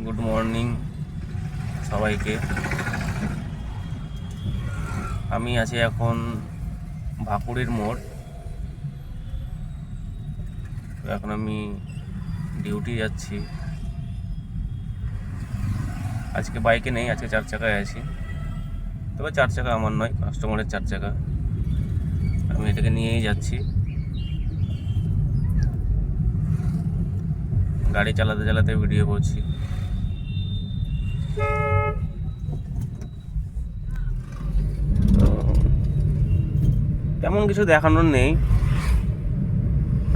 Good morning সবাইকে। আমি আছি এখন ভাকুড়ির মোড়। এখন আমি ডিউটি যাচ্ছি। আজকে বাইকে নেই, আজকে 4 চাকায় আছি। তবে 4 চাকা আমার নয়, কাস্টমারের 4 চাকা। আমি এটাকে নিয়েই যাচ্ছি। গাড়ি চালাতে চালাতে ভিডিও করছি। তেমন কিছু দেখানোর নেই,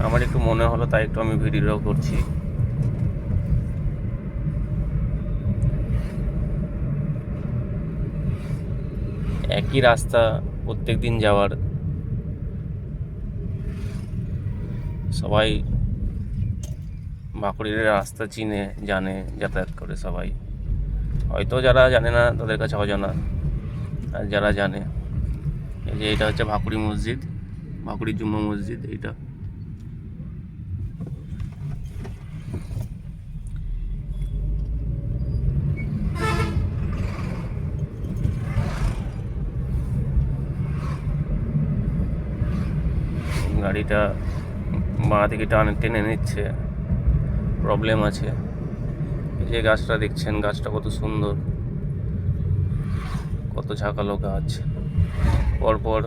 আমার একটু মনে হলো তাই একটু আমি ভিডিও করছি। একই রাস্তা প্রত্যেক দিন যাওয়ার, সবাই ভাকুড়ির রাস্তা চিনে জানে, যাতায়াত করে সবাই। হয়তো যারা জানে না তাদের কাছে অজানা, আর যারা জানে, এই যে এটা হচ্ছে ভাকুড়ি মসজিদ, ভাকুড়ি জুম্মা মসজিদ। এইটা গাড়িটা বাঁ দিকে টেনে নিচ্ছে, প্রবলেম আছে। এই যে গাছটা দেখছেন, গাছটা কত সুন্দর, কত ঝাঁকালো গাছ, পরপর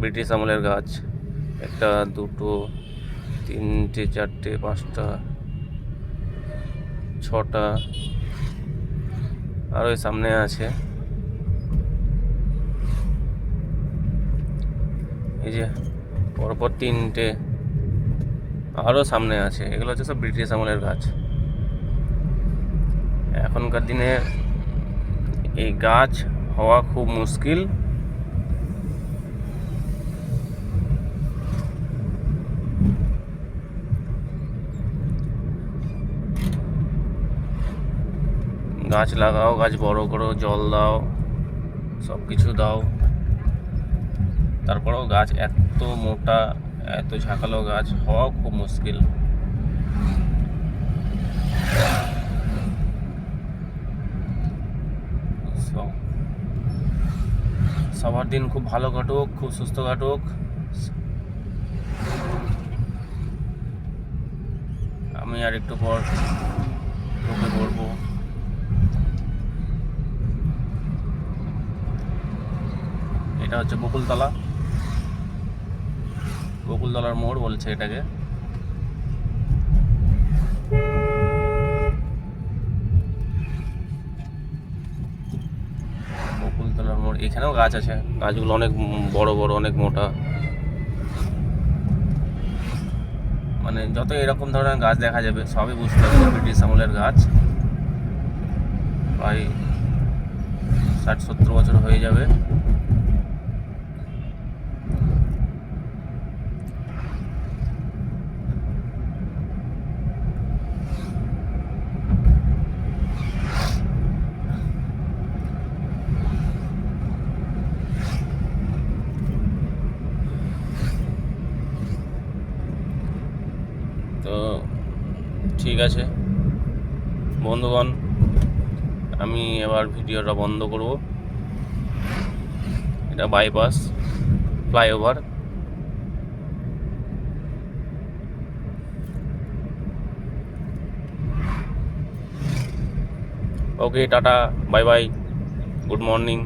ব্রিটিশ আমলের গাছ। 1 2 3 4 5 6টা আর ওই সামনে আছে। এই যে পরপর 3টে আরও সামনে আছে। এগুলো হচ্ছে সব ব্রিটিশ আমলের গাছ। এখনকার দিনে এই গাছ হওয়া খুব মুশকিল। গাছ লাগাও, গাছ বড় করো, জল দাও, সব কিছু দাও, তারপরেও গাছ এত মোটা, এত ঝাঁকালো গাছ হওয়াও খুব মুশকিল। সবার দিন খুব ভালো কাটুক, খুব সুস্থ কাটুক। আমি আর একটু পর ঢুকে পড়বো। এটা হচ্ছে বকুলতলার মোড় বলছে এটাকে। বকুলতলার মোড়, এখানেও গাছ আছে। গাছগুলো অনেক বড় বড়, অনেক মোটা। মানে যত এরকম ধরনের গাছ দেখা যাবে সবই বুঝতে হবে ব্রিটিশ আমলের গাছ। প্রায় 60-70 বছর হয়ে যাবে। তো ঠিক আছে বন্ধুগণ, আমি এবার ভিডিওটা বন্ধ করব। এটা bypass, flyover. Okay, tata, bye bye, good morning.